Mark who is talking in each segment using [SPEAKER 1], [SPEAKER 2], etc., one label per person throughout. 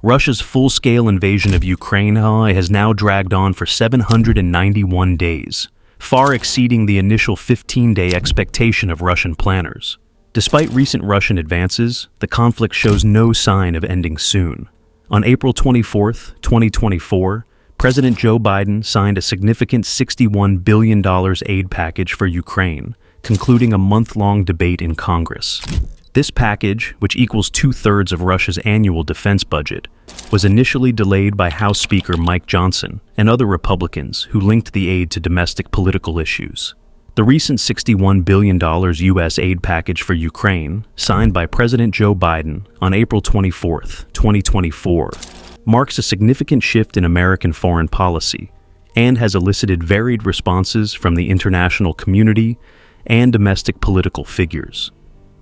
[SPEAKER 1] Russia's full-scale invasion of Ukraine has now dragged on for 791 days, far exceeding the initial 15-day expectation of Russian planners. Despite recent Russian advances, the conflict shows no sign of ending soon. On April 24, 2024, President Joe Biden signed a significant $61 billion aid package for Ukraine, concluding a month-long debate in Congress. This package, which equals 2/3 of Russia's annual defense budget, was initially delayed by House Speaker Mike Johnson and other Republicans who linked the aid to domestic political issues. The recent $61 billion U.S. aid package for Ukraine, signed by President Joe Biden on April 24, 2024, marks a significant shift in American foreign policy and has elicited varied responses from the international community and domestic political figures.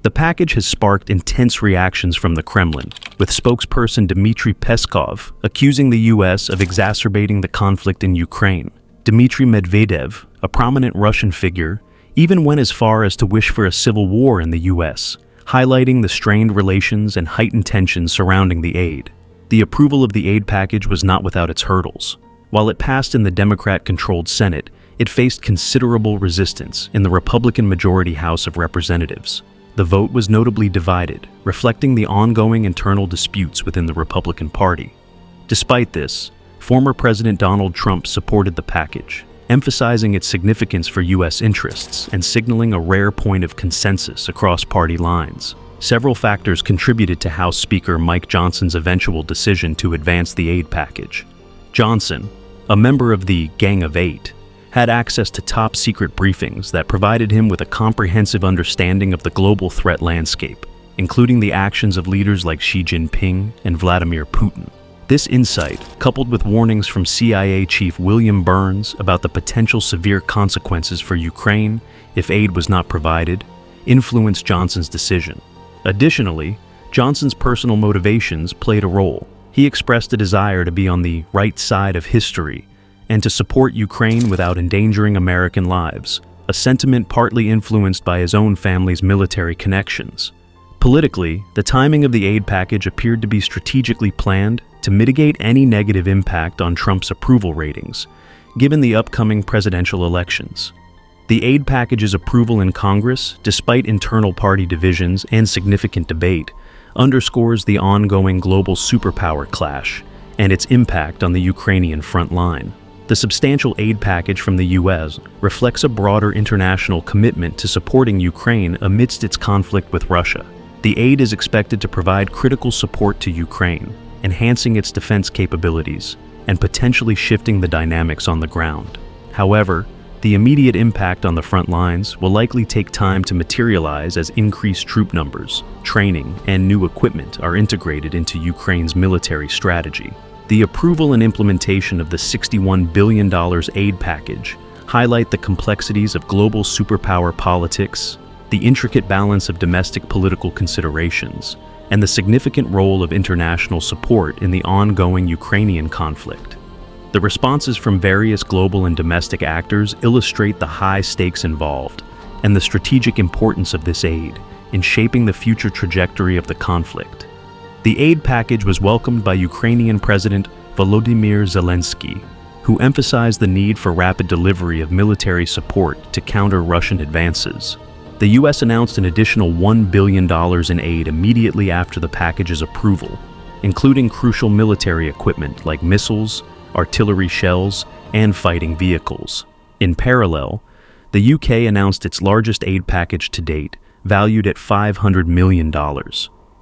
[SPEAKER 1] The package has sparked intense reactions from the Kremlin, with spokesperson Dmitry Peskov accusing the U.S. of exacerbating the conflict in Ukraine. Dmitry Medvedev, a prominent Russian figure, even went as far as to wish for a civil war in the U.S., highlighting the strained relations and heightened tensions surrounding the aid. The approval of the aid package was not without its hurdles. While it passed in the Democrat-controlled Senate, it faced considerable resistance in the Republican-majority House of Representatives. The vote was notably divided, reflecting the ongoing internal disputes within the Republican Party. Despite this, former President Donald Trump supported the package, emphasizing its significance for U.S. interests and signaling a rare point of consensus across party lines. Several factors contributed to House Speaker Mike Johnson's eventual decision to advance the aid package. Johnson, a member of the Gang of Eight, had access to top-secret briefings that provided him with a comprehensive understanding of the global threat landscape, including the actions of leaders like Xi Jinping and Vladimir Putin. This insight, coupled with warnings from CIA Chief William Burns about the potential severe consequences for Ukraine if aid was not provided, influenced Johnson's decision. Additionally, Johnson's personal motivations played a role. He expressed a desire to be on the right side of history and to support Ukraine without endangering American lives, a sentiment partly influenced by his own family's military connections. Politically, the timing of the aid package appeared to be strategically planned to mitigate any negative impact on Trump's approval ratings, given the upcoming presidential elections. The aid package's approval in Congress, despite internal party divisions and significant debate, underscores the ongoing global superpower clash and its impact on the Ukrainian front line. The substantial aid package from the U.S. reflects a broader international commitment to supporting Ukraine amidst its conflict with Russia. The aid is expected to provide critical support to Ukraine, enhancing its defense capabilities and potentially shifting the dynamics on the ground. However, the immediate impact on the front lines will likely take time to materialize as increased troop numbers, training, and new equipment are integrated into Ukraine's military strategy. The approval and implementation of the $61 billion aid package highlight the complexities of global superpower politics, the intricate balance of domestic political considerations, and the significant role of international support in the ongoing Ukrainian conflict. The responses from various global and domestic actors illustrate the high stakes involved and the strategic importance of this aid in shaping the future trajectory of the conflict. The aid package was welcomed by Ukrainian President Volodymyr Zelensky, who emphasized the need for rapid delivery of military support to counter Russian advances. The U.S. announced an additional $1 billion in aid immediately after the package's approval, including crucial military equipment like missiles, artillery shells, and fighting vehicles. In parallel, the UK announced its largest aid package to date, valued at $500 million,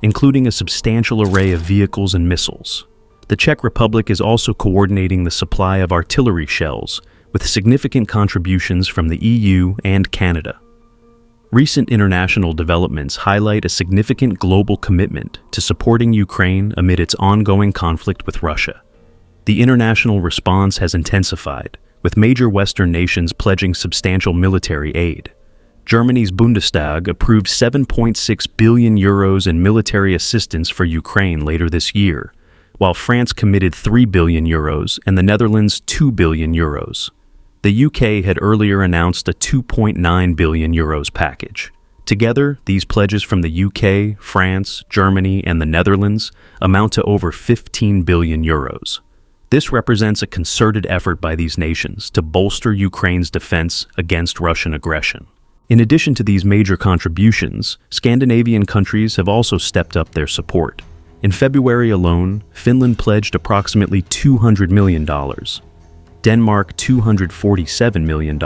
[SPEAKER 1] including a substantial array of vehicles and missiles. The Czech Republic is also coordinating the supply of artillery shells, with significant contributions from the EU and Canada. Recent international developments highlight a significant global commitment to supporting Ukraine amid its ongoing conflict with Russia. The international response has intensified, with major Western nations pledging substantial military aid. Germany's Bundestag approved €7.6 billion in military assistance for Ukraine later this year, while France committed €3 billion and the Netherlands €2 billion. The UK had earlier announced a €2.9 billion package. Together, these pledges from the UK, France, Germany, and the Netherlands amount to over 15 billion euros. This represents a concerted effort by these nations to bolster Ukraine's defense against Russian aggression. In addition to these major contributions, Scandinavian countries have also stepped up their support. In February alone, Finland pledged approximately $200 million, Denmark $247 million,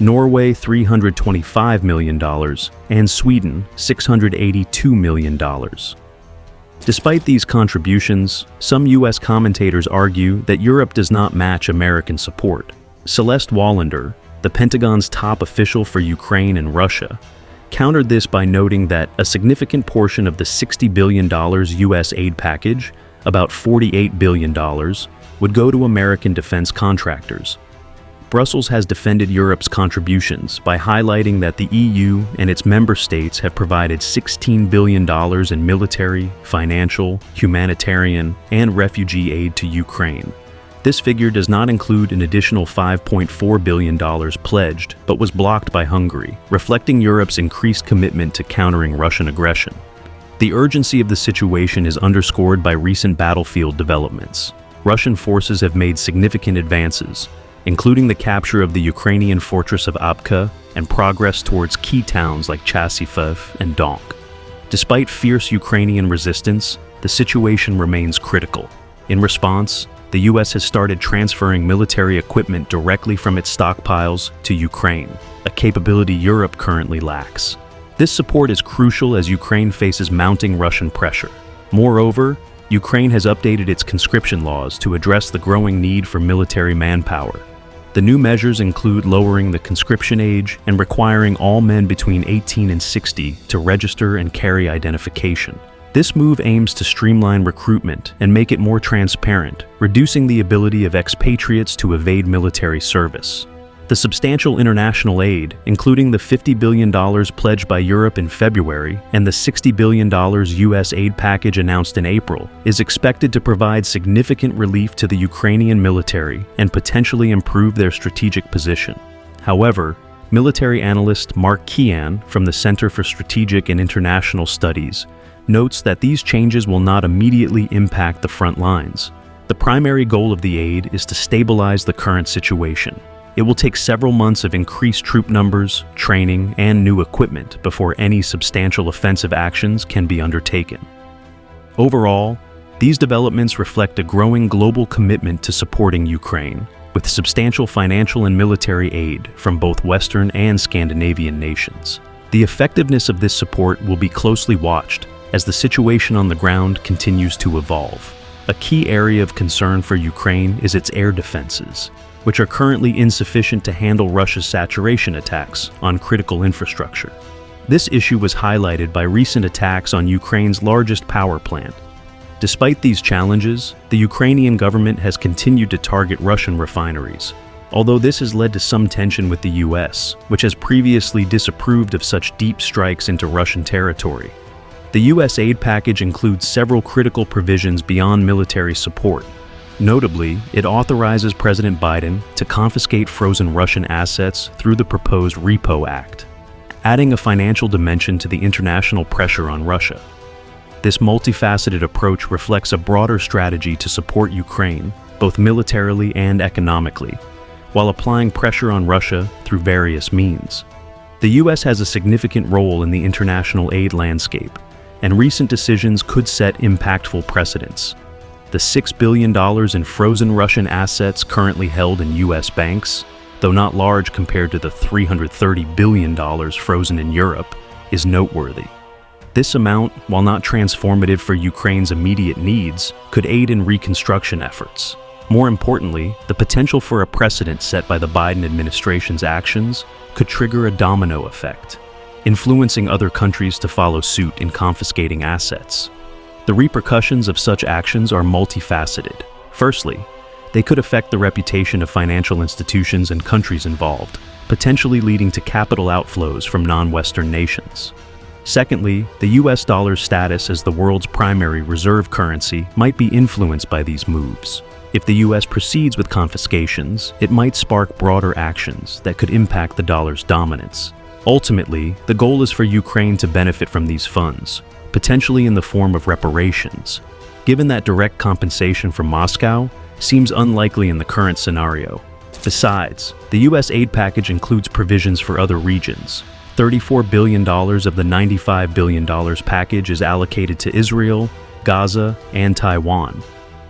[SPEAKER 1] Norway $325 million, and Sweden $682 million. Despite these contributions, some U.S. commentators argue that Europe does not match American support. Celeste Wallander, the Pentagon's top official for Ukraine and Russia, countered this by noting that a significant portion of the $60 billion U.S. aid package, about $48 billion, would go to American defense contractors. Brussels has defended Europe's contributions by highlighting that the EU and its member states have provided $16 billion in military, financial, humanitarian, and refugee aid to Ukraine. This figure does not include an additional $5.4 billion pledged, but was blocked by Hungary, reflecting Europe's increased commitment to countering Russian aggression. The urgency of the situation is underscored by recent battlefield developments. Russian forces have made significant advances, including the capture of the Ukrainian fortress of Abka and progress towards key towns like Chasiv and Donk. Despite fierce Ukrainian resistance, the situation remains critical. In response, the U.S. has started transferring military equipment directly from its stockpiles to Ukraine, a capability Europe currently lacks. This support is crucial as Ukraine faces mounting Russian pressure. Moreover, Ukraine has updated its conscription laws to address the growing need for military manpower. The new measures include lowering the conscription age and requiring all men between 18 and 60 to register and carry identification. This move aims to streamline recruitment and make it more transparent, reducing the ability of expatriates to evade military service. The substantial international aid, including the $50 billion pledged by Europe in February and the $60 billion U.S. aid package announced in April, is expected to provide significant relief to the Ukrainian military and potentially improve their strategic position. However, military analyst Mark Kian from the Center for Strategic and International Studies notes that these changes will not immediately impact the front lines. The primary goal of the aid is to stabilize the current situation. It will take several months of increased troop numbers, training, and new equipment before any substantial offensive actions can be undertaken. Overall, these developments reflect a growing global commitment to supporting Ukraine, with substantial financial and military aid from both Western and Scandinavian nations. The effectiveness of this support will be closely watched as the situation on the ground continues to evolve. A key area of concern for Ukraine is its air defenses, which are currently insufficient to handle Russia's saturation attacks on critical infrastructure. This issue was highlighted by recent attacks on Ukraine's largest power plant. Despite these challenges, the Ukrainian government has continued to target Russian refineries, although this has led to some tension with the US, which has previously disapproved of such deep strikes into Russian territory. The U.S. aid package includes several critical provisions beyond military support. Notably, it authorizes President Biden to confiscate frozen Russian assets through the proposed Repo Act, adding a financial dimension to the international pressure on Russia. This multifaceted approach reflects a broader strategy to support Ukraine, both militarily and economically, while applying pressure on Russia through various means. The U.S. has a significant role in the international aid landscape, and recent decisions could set impactful precedents. The $6 billion in frozen Russian assets currently held in U.S. banks, though not large compared to the $330 billion frozen in Europe, is noteworthy. This amount, while not transformative for Ukraine's immediate needs, could aid in reconstruction efforts. More importantly, the potential for a precedent set by the Biden administration's actions could trigger a domino effect, influencing other countries to follow suit in confiscating assets. The repercussions of such actions are multifaceted. Firstly, they could affect the reputation of financial institutions and countries involved, potentially leading to capital outflows from non-Western nations. Secondly, the US dollar's status as the world's primary reserve currency might be influenced by these moves. If the US proceeds with confiscations, it might spark broader actions that could impact the dollar's dominance. Ultimately, the goal is for Ukraine to benefit from these funds, potentially in the form of reparations, given that direct compensation from Moscow seems unlikely in the current scenario. Besides, the U.S. aid package includes provisions for other regions. $34 billion of the $95 billion package is allocated to Israel, Gaza, and Taiwan.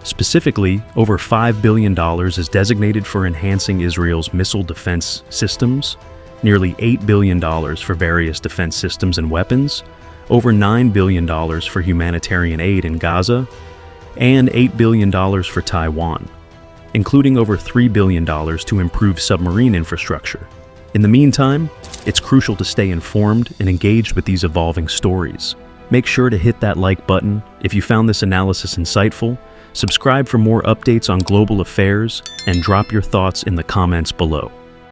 [SPEAKER 1] Specifically, over $5 billion is designated for enhancing Israel's missile defense systems, nearly $8 billion for various defense systems and weapons, over $9 billion for humanitarian aid in Gaza, and $8 billion for Taiwan, including over $3 billion to improve submarine infrastructure. In the meantime, it's crucial to stay informed and engaged with these evolving stories. Make sure to hit that like button if you found this analysis insightful, subscribe for more updates on global affairs, and drop your thoughts in the comments below.